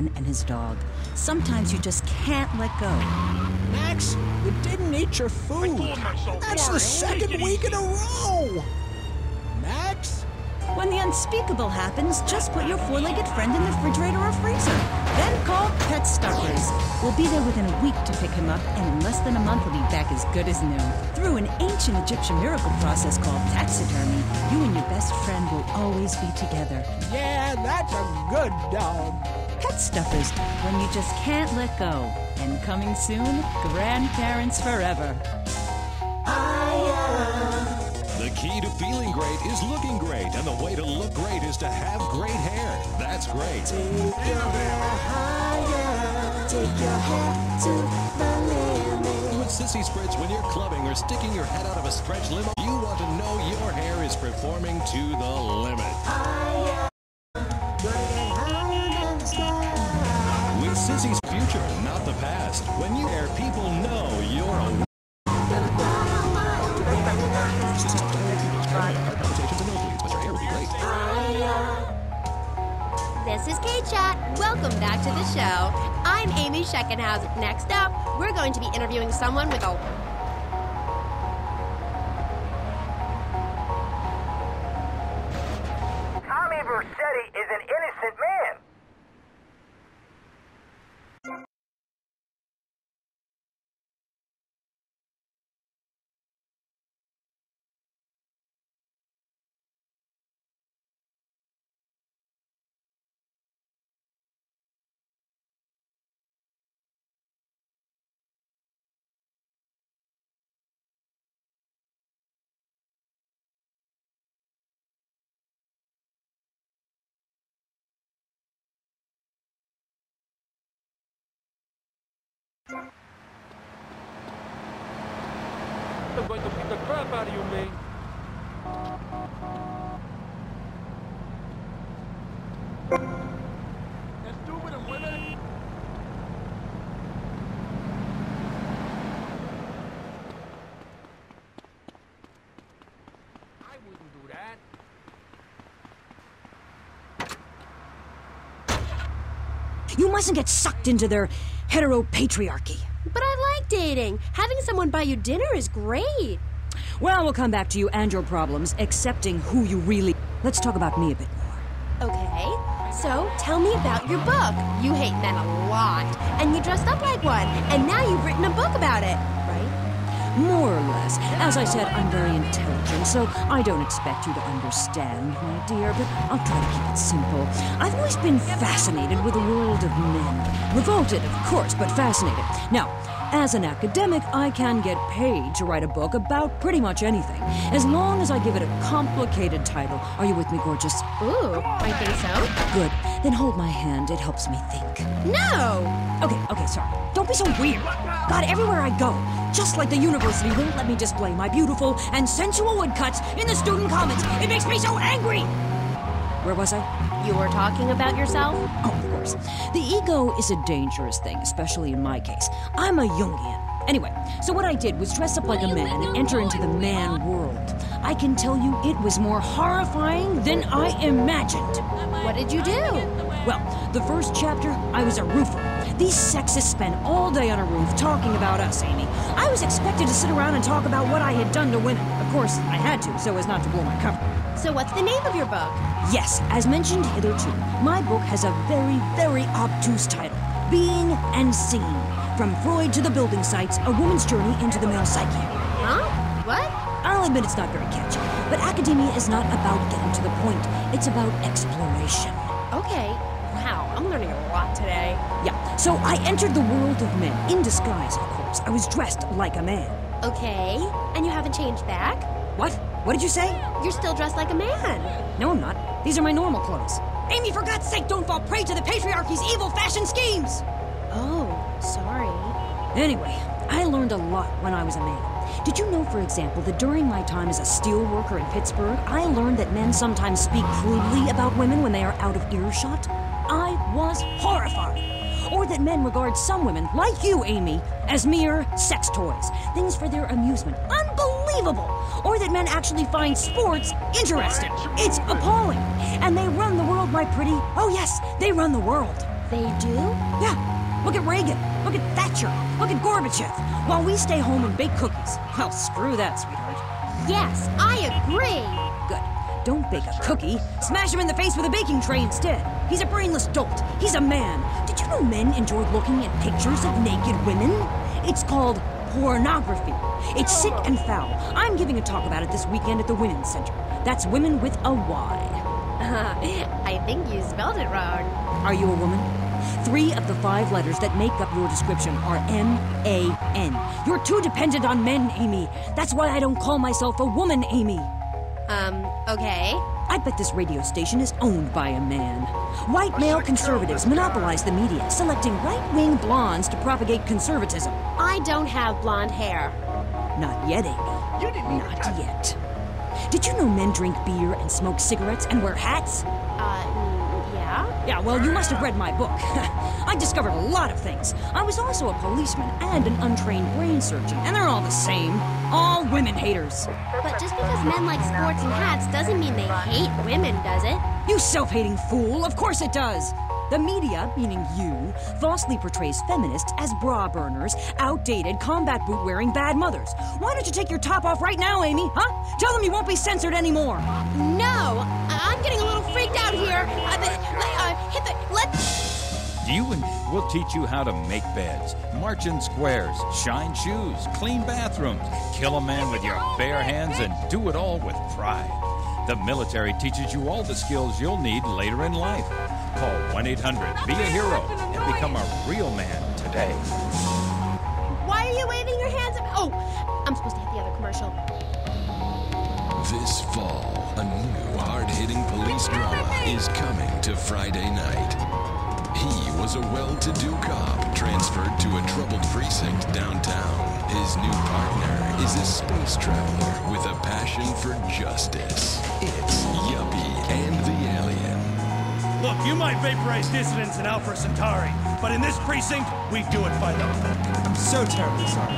man and his dog. Sometimes you just can't let go. Max, you didn't eat your food. That's the second week in a row. Max? When the unspeakable happens, just put your four-legged friend in the refrigerator or freezer. Then call Pet Stuffers. We'll be there within a week to pick him up, and in less than a month he'll be back as good as new. Through an ancient Egyptian miracle process called taxidermy, you and your best friend will always be together. Yeah, that's a good dog. Pet Stuffers, when you just can't let go. And coming soon, grandparents forever. The key to feeling great is looking great, and the way to look great is to have great hair. That's great. Take your hair higher, take your hair to the limit. With Sissy Spritz, when you're clubbing or sticking your head out of a stretch limo, you want to know your hair is performing to the limit. Higher, gonna get higher than the sky. With Sissy's future, not the past. When you hair, people know you're a This is K-Chat. Welcome back to the show. I'm Amy Scheckenhausen. Next up, we're going to be interviewing someone with a... Tommy Vercetti is an innocent man. I'm going to beat the crap out of you, man. Estúpido, mueve. I wouldn't do that. You mustn't get sucked into their heteropatriarchy. But I like dating. Having someone buy you dinner is great. Well, we'll come back to you and your problems, accepting who you really... Let's talk about me a bit more. Okay, so tell me about your book. You hate men a lot, and you dressed up like one, and now you've written a book about it, right? More or less. As I said, I'm very intelligent, so I don't expect you to understand, my dear, but I'll try to keep it simple. I've always been fascinated with the world of men. Revolted, of course, but fascinated. Now, as an academic, I can get paid to write a book about pretty much anything, as long as I give it a complicated title. Are you with me, gorgeous? Ooh, I think so. Good. Then hold my hand. It helps me think. No! Okay, sorry. Don't be so weird. God, everywhere I go, just like the university won't let me display my beautiful and sensual woodcuts in the student commons. It makes me so angry! Where was I? You were talking about yourself? Oh, of course. The ego is a dangerous thing, especially in my case. I'm a Jungian. Anyway, so what I did was dress up like a man and enter into the man world. I can tell you it was more horrifying than I imagined. What did you do? Well, the first chapter, I was a roofer. These sexists spend all day on a roof talking about us, Amy. I was expected to sit around and talk about what I had done to women. Of course, I had to, so as not to blow my cover. So what's the name of your book? Yes, as mentioned hitherto, my book has a very, very obtuse title. Being and Seeing. From Freud to the building sites, a woman's journey into the male psyche. Huh? What? I'll admit it's not very catchy, but academia is not about getting to the point. It's about exploration. Okay. Wow, I'm learning a lot today. Yeah, so I entered the world of men, in disguise, of course. I was dressed like a man. Okay, and you haven't changed back? What? What did you say? You're still dressed like a man. No, I'm not. These are my normal clothes. Amy, for God's sake, don't fall prey to the patriarchy's evil fashion schemes! Oh, sorry. Anyway, I learned a lot when I was a man. Did you know, for example, that during my time as a steel worker in Pittsburgh, I learned that men sometimes speak crudely about women when they are out of earshot? I was horrified. Or that men regard some women, like you, Amy, as mere sex toys, things for their amusement. Unbelievable! Or that men actually find sports interesting. It's appalling. And they run the world, my pretty. Oh yes, they run the world. They do? Yeah, look at Reagan, look at Thatcher, look at Gorbachev, while we stay home and bake cookies. Well, screw that, sweetheart. Yes, I agree. Good. Don't bake a cookie. Smash him in the face with a baking tray instead. He's a brainless dolt. He's a man. Did you know men enjoy looking at pictures of naked women? It's called pornography. It's sick and foul. I'm giving a talk about it this weekend at the Women's Center. That's women with a Y. I think you spelled it wrong. Are you a woman? 3 of the 5 letters that make up your description are M-A-N. You're too dependent on men, Amy. That's why I don't call myself a woman, Amy. Okay. I bet this radio station is owned by a man. White male conservatives monopolize the media, selecting right-wing blondes to propagate conservatism. I don't have blonde hair. Not yet, Amy. Not yet. Did you know men drink beer and smoke cigarettes and wear hats? Yeah? Yeah, well, you must have read my book. I discovered a lot of things. I was also a policeman and an untrained brain surgeon, and they're all the same. All women haters. But just because men like sports and hats doesn't mean they hate women, does it? You self-hating fool, of course it does. The media, meaning you, falsely portrays feminists as bra burners, outdated, combat boot-wearing bad mothers. Why don't you take your top off right now, Amy, huh? Tell them you won't be censored anymore. No, I'm getting a little freaked out here. We'll teach you how to make beds, march in squares, shine shoes, clean bathrooms, kill a man with your bare hands, and do it all with pride. The military teaches you all the skills you'll need later in life. Call 1-800, be a hero, and become a real man today. Why are you waving your hands at me? Oh, I'm supposed to hit the other commercial. This fall, a new hard-hitting police drama is coming to Friday night. He was a well-to-do cop transferred to a troubled precinct downtown. His new partner is a space traveler with a passion for justice. It's Yuppie and the Alien. Look, you might vaporize dissidents in Alpha Centauri, but in this precinct, we do it by the book. I'm so terribly sorry.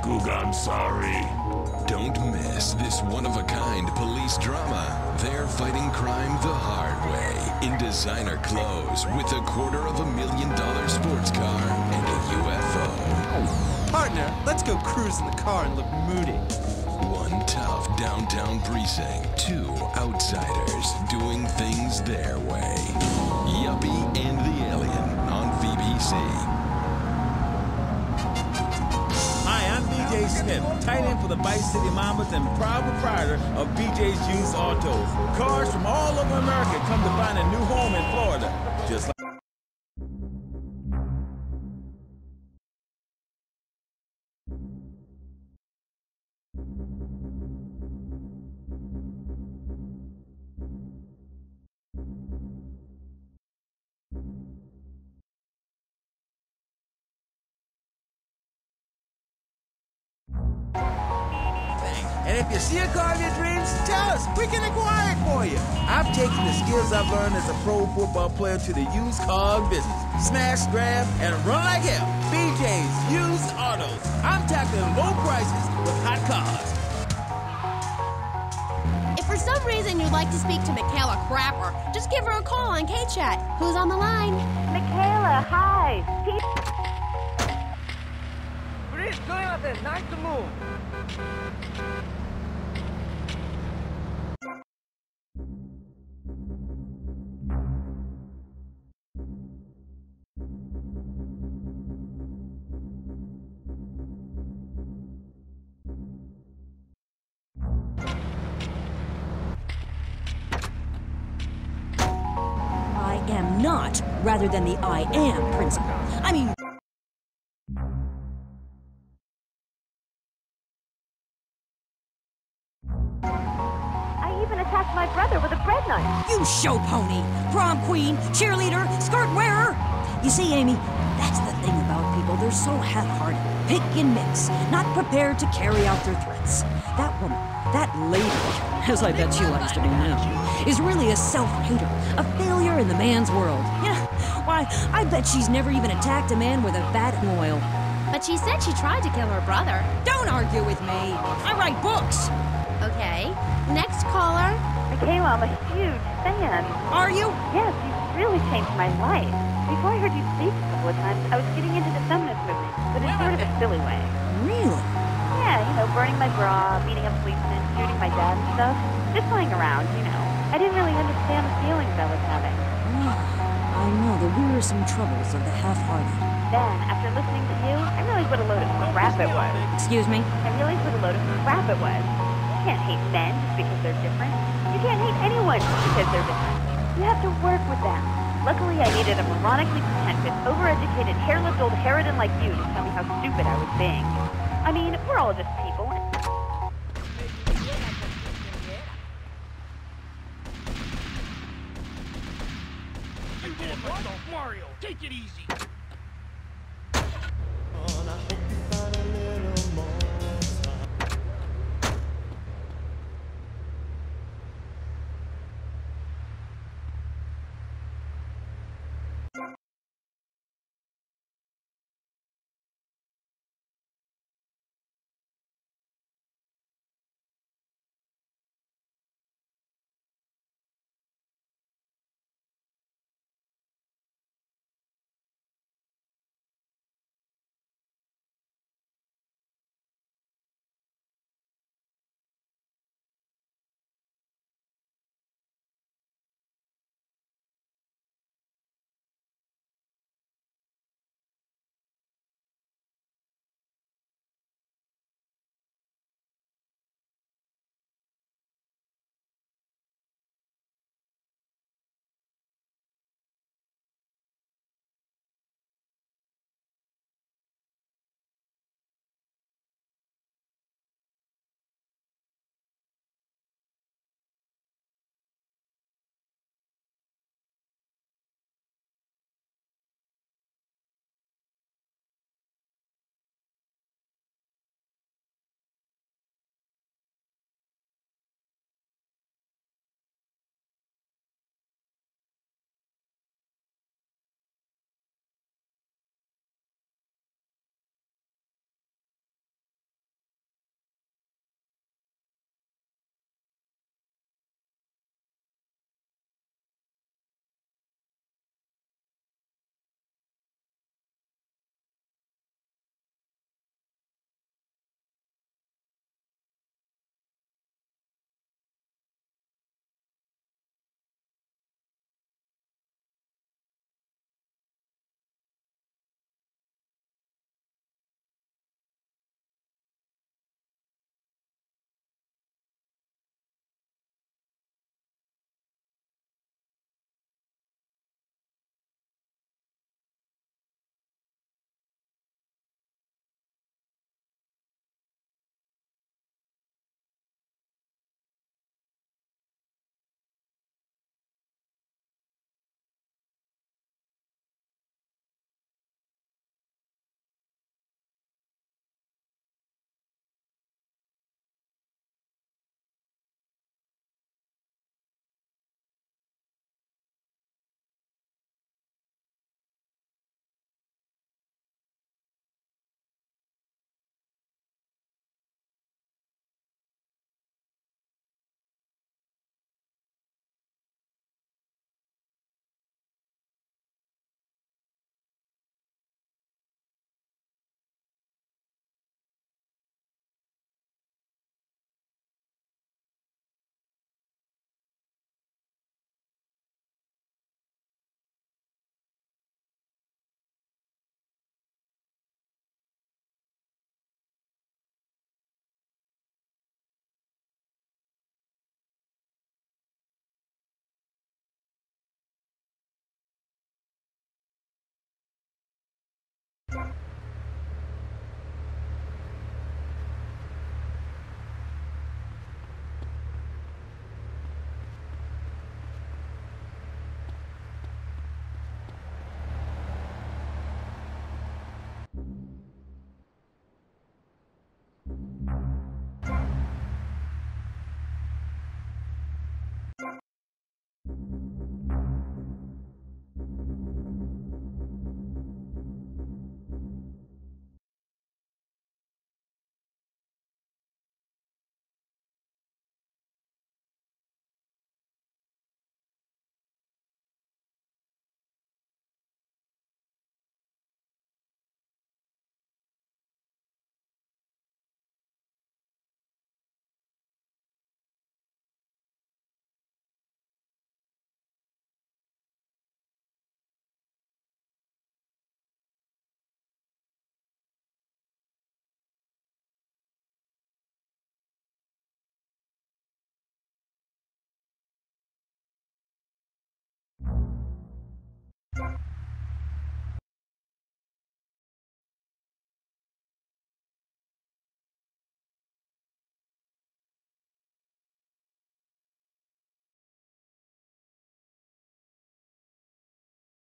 Googa, I'm sorry. Don't miss this one-of-a-kind police drama. They're fighting crime the hard way, in designer clothes, with $250,000 sports car and a UFO. Partner, let's go cruise in the car and look moody. One tough downtown precinct, 2 outsiders doing things their way. Yuppie and the Alien on VBC. Hi, I'm BJ Smith, tight end for the Vice City Mambas and proud proprietor of BJ's Used Autos. Cars from all over America come to find a new home in Florida, just like... And if you see a car of your dreams, tell us. We can acquire it for you. I've taken the skills I've learned as a pro football player to the used car business. Smash, grab, and run like hell. BJ's Used Autos. I'm tackling low prices with hot cars. If for some reason you'd like to speak to Michaela Crapper, just give her a call on K-Chat. Who's on the line? Michaela, hi. Chris, going out there. Nice to move. I am not, rather than the I am principle. I mean... I even attacked my brother with a bread knife. You show pony, prom queen, cheerleader, skirt wearer. You see, Amy, that's the thing about people. They're so half-hearted, pick and mix, not prepared to carry out their threats. That woman, that lady, as I bet she likes to be now, is really a self-hater, a failure in the man's world. Yeah, why, I bet she's never even attacked a man with a vat of oil. But she said she tried to kill her brother. Don't argue with me. I write books. Okay. Next caller. Michaela, I'm a huge fan. Are you? Yes, really changed my life. Before I heard you speak a couple of times, I was getting into the feminist movement, but in sort of a silly way. Really? Yeah, you know, burning my bra, beating up policemen, shooting my dad and stuff. Just playing around, you know. I didn't really understand the feelings I was having. I know the wearisome troubles of the half-hearted. Then, after listening to you, I realized what a load of crap it was. Excuse me? I realized what a load of crap it was. You can't hate men just because they're different. You can't hate anyone just because they're different. You have to work with them. Luckily, I needed a moronically pretentious, overeducated, hairless old harridan like you to tell me how stupid I was being. I mean, we're all just people. Mario, take it easy.